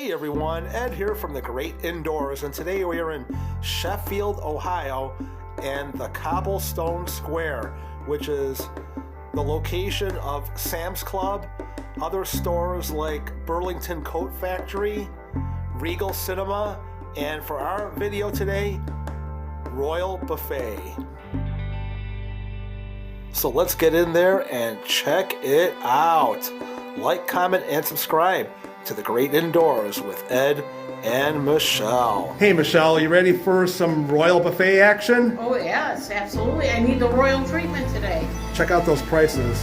Hey everyone, Ed here from the Great Indoors, and today we are in Sheffield, Ohio, and the Cobblestone Square, which is the location of Sam's Club, other stores like Burlington Coat Factory, Regal Cinema, and for our video today, Royal Buffet. So let's get in there and check it out. Like, comment, and subscribe to the Great Indoors with Ed and Michelle. Hey Michelle, you ready for some Royal Buffet action? Oh yes, absolutely. I need the royal treatment today. Check out those prices.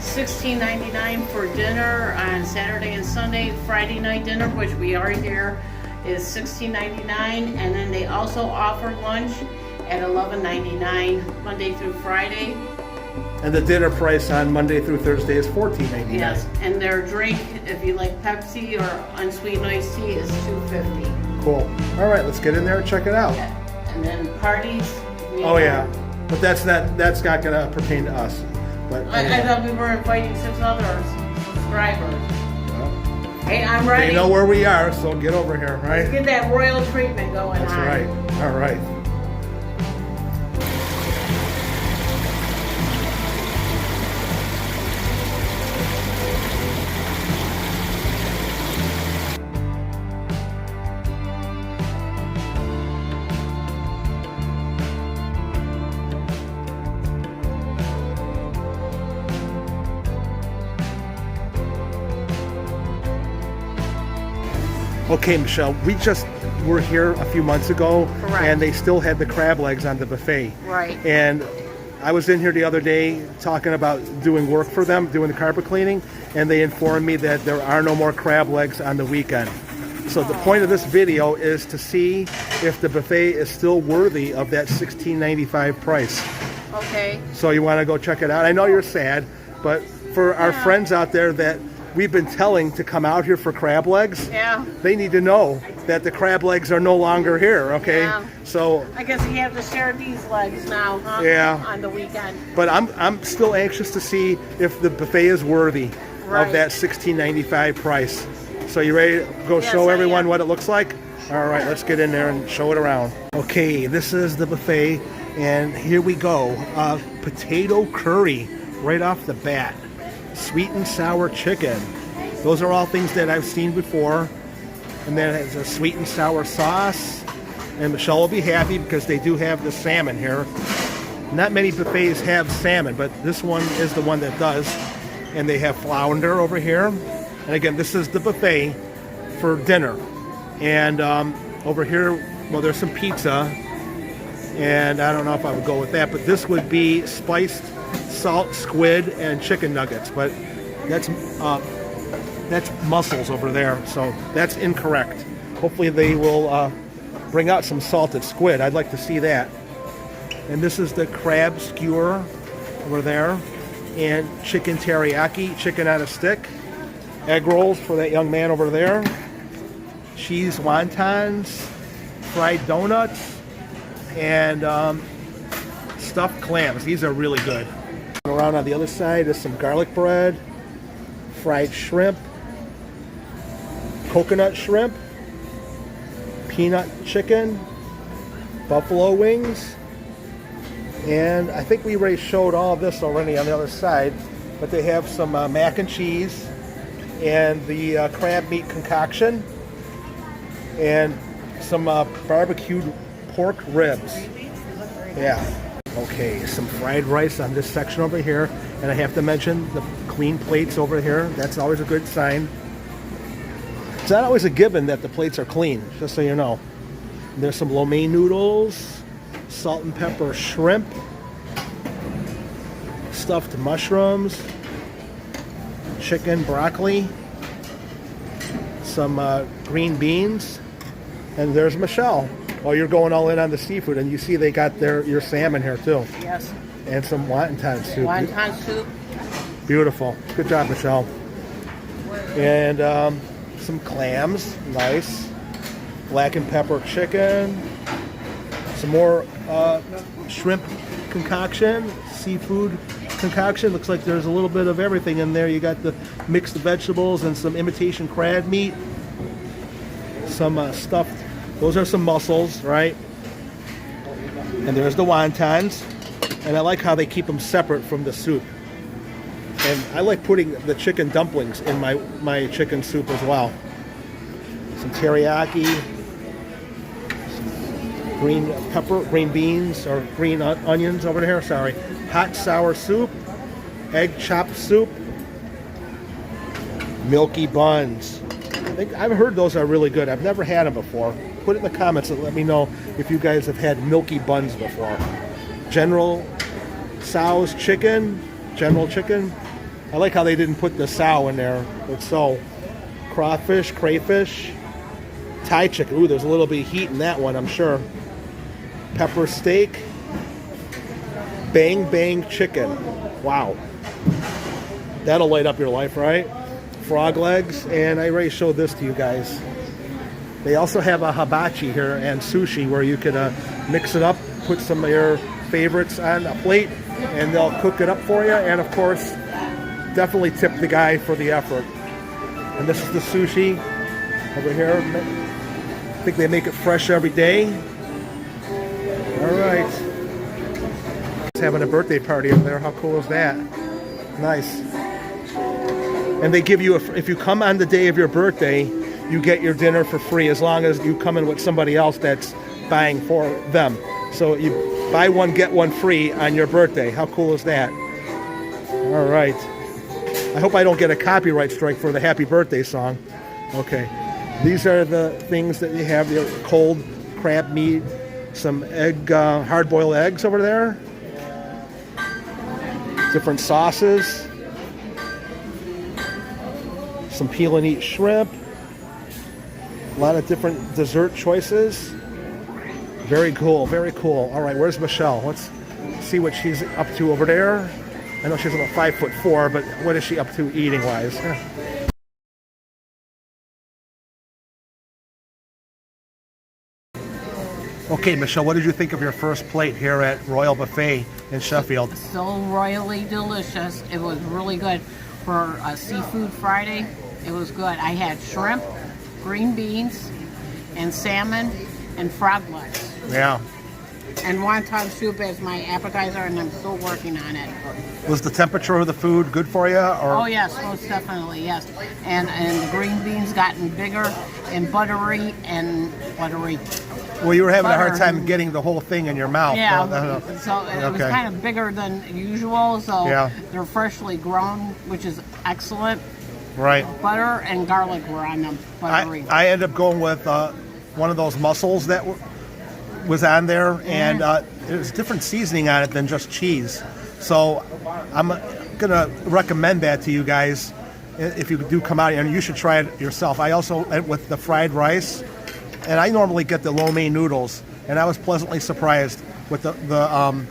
$16.99 for dinner on Saturday and Sunday. Friday night dinner, which we are here, is $16.99, and then they also offer lunch at $11.99 Monday through Friday. And the dinner price on Monday through Thursday is $14.99. Yes, and their drink, if you like Pepsi or unsweetened iced tea, is $2.50. Cool. All right, let's get in there and check it out. Yeah. And then parties. Oh yeah, but that's not going to pertain to us. But I thought we were inviting 6 other subscribers. Well, Hey, I'm ready. they know where we are, so get over here, right? Let's get that royal treatment going on. That's right. All right. Okay, Michelle, we just were here a few months ago, Correct. And they still had the crab legs on the buffet. Right. And I was in here the other day talking about doing work for them, doing the carpet cleaning, and they informed me that there are no more crab legs on the weekend. So the point of this video is to see if the buffet is still worthy of that $16.95 price. Okay. So you want to go check it out? I know you're sad, but for our friends out there that we've been telling to come out here for crab legs, Yeah. they need to know that the crab legs are no longer here, okay? Yeah. So, I guess you have to share these legs now, huh? Yeah. On the weekend. but I'm still anxious to see if the buffet is worthy Right. of that $16.95 price. So you ready to go show I everyone am. what it looks like? All right, let's get in there and show it around. Okay, this is the buffet, and here we go. Potato curry right off the bat. Sweet and sour chicken. Those are all things that I've seen before. And then it's a sweet and sour sauce. And Michelle will be happy because they do have the salmon here. Not many buffets have salmon, but this one is the one that does. And they have flounder over here. And again, this is the buffet for dinner. And over here, well, there's some pizza. And I don't know if I would go with that, but this would be spiced salt squid and chicken nuggets, but that's mussels over there, so that's incorrect. Hopefully they will bring out some salted squid. I'd like to see that. And this is the crab skewer over there, and chicken teriyaki, chicken on a stick, egg rolls for that young man over there, cheese wontons, fried donuts, and stuffed clams. These are really good. Around on the other side is some garlic bread, fried shrimp, coconut shrimp, peanut chicken, buffalo wings, and I think we already showed all of this already on the other side, but they have some mac and cheese and the crab meat concoction and some barbecued pork ribs. Yeah. Okay, some fried rice on this section over here, and I have to mention the clean plates over here. That's always a good sign. It's not always a given that the plates are clean, just so you know. And there's some lo mein noodles, salt and pepper shrimp, stuffed mushrooms, chicken broccoli, some green beans, and there's Michelle. Oh, you're going all in on the seafood, and you see they got your salmon here too. Yes. And some wonton soup. Wonton soup. Beautiful. Good job, Michelle. And some clams. Nice. Black and pepper chicken. Some more shrimp concoction. Seafood concoction. Looks like there's a little bit of everything in there. You got the mixed vegetables and some imitation crab meat. some stuffed. Those are some mussels, right? And there's the wontons. And I like how they keep them separate from the soup. And I like putting the chicken dumplings in my chicken soup as well. Some teriyaki, some green pepper, green beans, or green onions over here, sorry. Hot sour soup, egg chop soup, milky buns. I've heard those are really good. I've never had them before. Put it in the comments and let me know if you guys have had milky buns before. General Tso's chicken, General Chicken. I like how they didn't put the sow in there. It's so. Crawfish, crayfish, Thai chicken. Ooh, there's a little bit of heat in that one, I'm sure. Pepper steak. Bang Bang chicken. Wow. That'll light up your life, right? Frog legs, and I already showed this to you guys. They also have a hibachi here and sushi where you could mix it up, put some of your favorites on a plate, and they'll cook it up for you. And of course, definitely tip the guy for the effort. And this is the sushi over here. I think they make it fresh every day. All right. Having a birthday party over there. How cool is that? Nice. And they give you, if you come on the day of your birthday, you get your dinner for free as long as you come in with somebody else that's buying for them. So you buy one, get one free on your birthday. How cool is that? All right. I hope I don't get a copyright strike for the happy birthday song. Okay. These are the things that you have. The cold crab meat, some egg, hard-boiled eggs over there. Different sauces. Some peel and eat shrimp. A lot of different dessert choices. Very cool, very cool. All right, where's Michelle? Let's see what she's up to over there. I know she's about 5'4", but what is she up to eating-wise? Okay, Michelle, what did you think of your first plate here at Royal Buffet in Sheffield? So royally delicious. It was really good. For a Seafood Friday, it was good. I had shrimp, green beans, and salmon, and frog legs. Yeah. And wonton soup as my appetizer, and I'm still working on it. Was the temperature of the food good for you? Or? Oh yes, most definitely, yes. And the green beans gotten bigger and buttery. Well, you were having a hard time getting the whole thing in your mouth. Yeah, so it was kind of bigger than usual, so they're freshly grown, which is excellent. Right. Butter and garlic were on them, buttery. I ended up going with one of those mussels that was on there, and there's different seasoning on it than just cheese. So I'm going to recommend that to you guys if you do come out, and you should try it yourself. I also went with the fried rice, and I normally get the lo mein noodles, and I was pleasantly surprised with the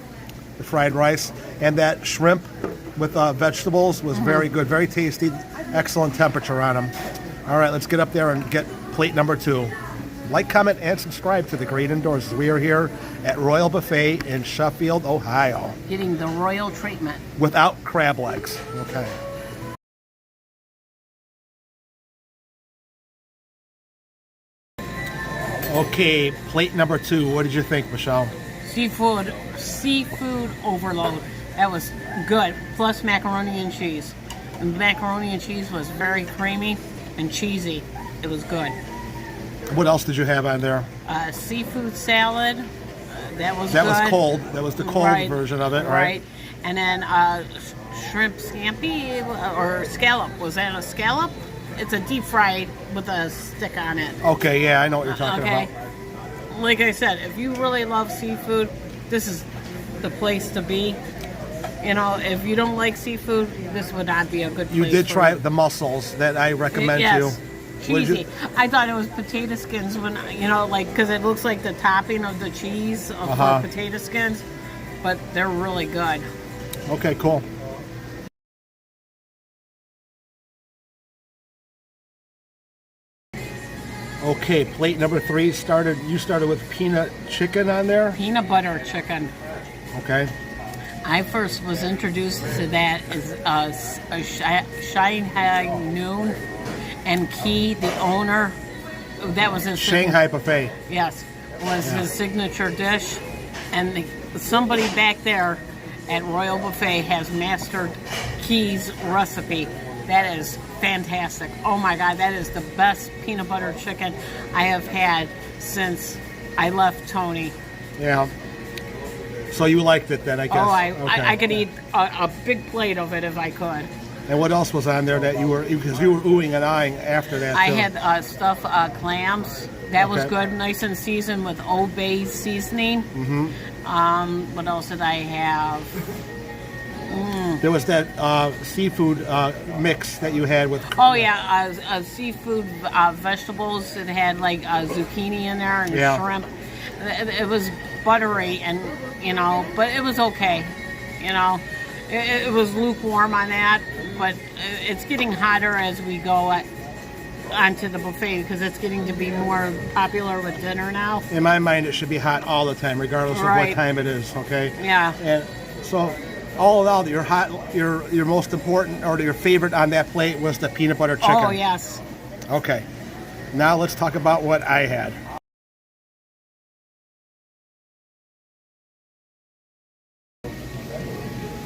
fried rice. And that shrimp with vegetables was very good, very tasty, excellent temperature on them. All right, let's get up there and get plate number 2. Like, comment, and subscribe to the Great Indoors. We are here at Royal Buffet in Sheffield, Ohio. Getting the royal treatment. Without crab legs. Okay. Okay, plate number 2. What did you think, Michelle? Seafood overload. That was good. Plus macaroni and cheese. The macaroni and cheese was very creamy and cheesy. It was good. What else did you have on there? Seafood salad. That was cold. That was the cold version of it, right? And then shrimp scampi or scallop. Was that a scallop? It's a deep fried with a stick on it. Okay, yeah, I know what you're talking about. Like I said, if you really love seafood, this is the place to be. You know, if you don't like seafood, this would not be a good place. You did try the mussels that I recommend you. Cheesy. I thought it was potato skins when, because it looks like the topping of the cheese of the potato skins, but they're really good. Okay, cool. Okay, plate number 3 you started with peanut chicken on there? Peanut butter chicken. Okay. I first was introduced to that as Shanghai Noon, and Key, the owner, That was his Shanghai buffet. Yes, was his signature dish, and somebody back there at Royal Buffet has mastered Key's recipe. That is fantastic. Oh my God, that is the best peanut butter chicken I have had since I left Tony. Yeah. So you liked it then, I guess. Oh, I could eat a big plate of it if I could. And what else was on there that you were, because you were oohing and eyeing after that? I too. had stuffed clams. That was good, nice and seasoned with Old Bay seasoning. What else did I have? There was that seafood mix that you had with. Oh yeah, seafood vegetables. It had like zucchini in there and shrimp. It was buttery and but it was okay. It was lukewarm on that, but it's getting hotter as we go onto the buffet because it's getting to be more popular with dinner now. In my mind, it should be hot all the time, regardless of what time it is. Okay. Yeah. And so, all in all, your most important or your favorite on that plate was the peanut butter chicken. Oh yes. Okay. Now let's talk about what I had.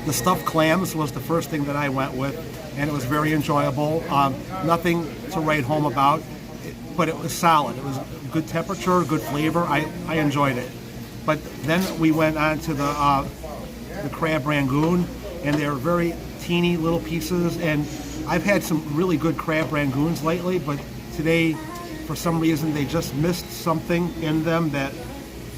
The stuffed clams was the first thing that I went with, and it was very enjoyable. Nothing to write home about, but it was solid. It was good temperature, good flavor. I enjoyed it. But then we went on to the crab rangoon, and they're very teeny little pieces. And I've had some really good crab rangoons lately, but today, for some reason, they just missed something in them that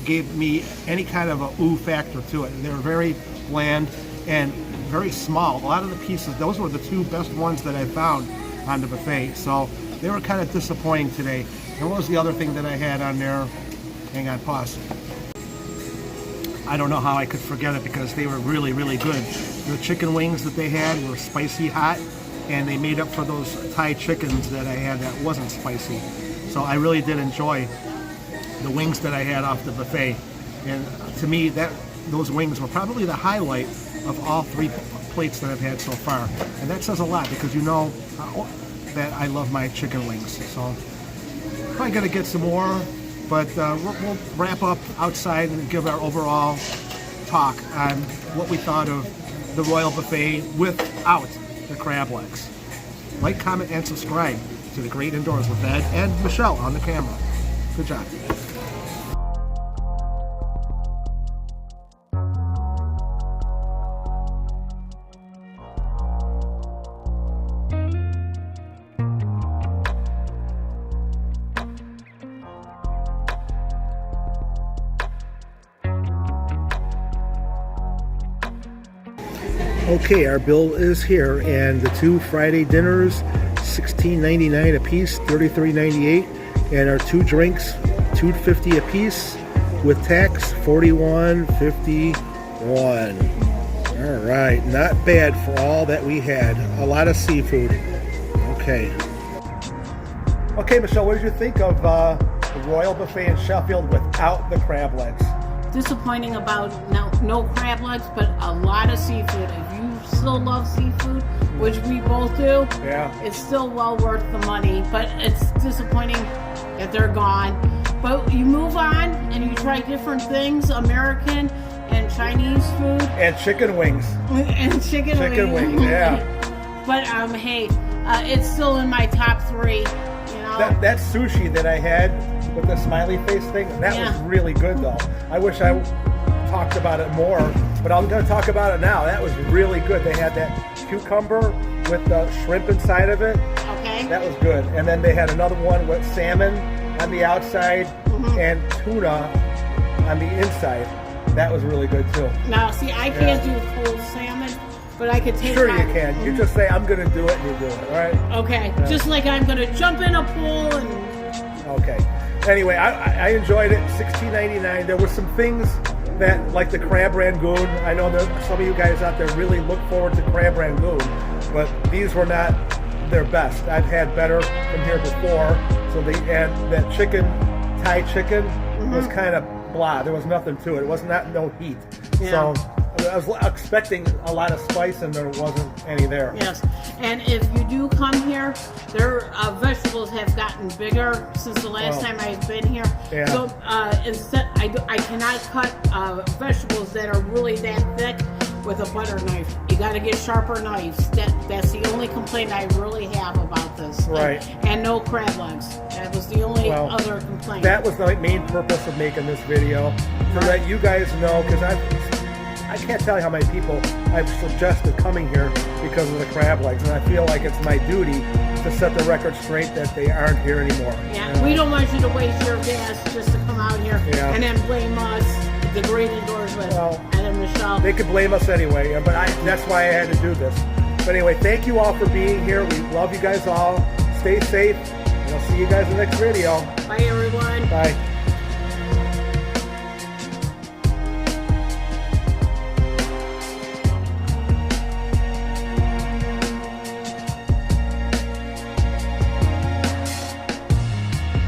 gave me any kind of a ooh factor to it. They were very bland and very small. A lot of the pieces, those were the two best ones that I found on the buffet. So they were kind of disappointing today. And what was the other thing that I had on there? Hang on, pause. I don't know how I could forget it because they were really, really good. The chicken wings that they had were spicy hot, and they made up for those Thai chickens that I had that wasn't spicy. So I really did enjoy the wings that I had off the buffet. And to me, those wings were probably the highlight of all three plates that I've had so far. And that says a lot because that I love my chicken wings. So probably gonna get some more, but we'll wrap up outside and give our overall talk on what we thought of the Royal Buffet without the crab legs. Like, comment, and subscribe to The Great Indoors with Ed and Michelle on the camera. Good job. Okay, our bill is here, and the two Friday dinners, $16.99 a piece, $33.98, and our two drinks, $2.50 a piece, with tax, $41.51. All right, not bad for all that we had. A lot of seafood. Okay. Okay, Michelle, what did you think of the Royal Buffet in Sheffield without the crab legs? Disappointing about no crab legs, but a lot of seafood. If you still love seafood, which we both do, it's still well worth the money. But it's disappointing that they're gone. But you move on and you try different things, American and Chinese food. And chicken wings. And chicken wings, yeah. But hey, it's still in my top three. That sushi that I had with the smiley face thing, that was really good though. I wish I talked about it more, but I'm going to talk about it now. That was really good. They had that cucumber with the shrimp inside of it. Okay. That was good. And then they had another one with salmon on the outside and tuna on the inside. That was really good too. Now, see, I can't do full salmon, but I could take Sure you can. You just say, I'm going to do it, and you do it, all right? Okay. Just like I'm going to jump in a pool and... Okay. Anyway, I enjoyed it. $16.99. There were some things that, like the crab rangoon. I know that some of you guys out there really look forward to crab rangoon, but these were not their best. I've had better from here before. So that chicken, Thai chicken, was kind of blah. There was nothing to it. It was no heat. Yeah. So I was expecting a lot of spice and there wasn't any there. Yes, and if you do come here, their vegetables have gotten bigger since the last time I've been here. Yeah. So instead, I cannot cut vegetables that are really that thick with a butter knife. You got to get sharper knives. That's the only complaint I really have about this. Right. And no crab legs. That was the only other complaint. That was the main purpose of making this video, to let you guys know, because I can't tell you how many people I've suggested coming here because of the crab legs, and I feel like it's my duty to set the record straight that they aren't here anymore. Yeah, we don't want you to waste your gas just to come out here and then blame us, the great endorsement, and Michelle. They could blame us anyway, but that's why I had to do this. But anyway, thank you all for being here. We love you guys all. Stay safe, and I'll see you guys in the next video. Bye, everyone. Bye.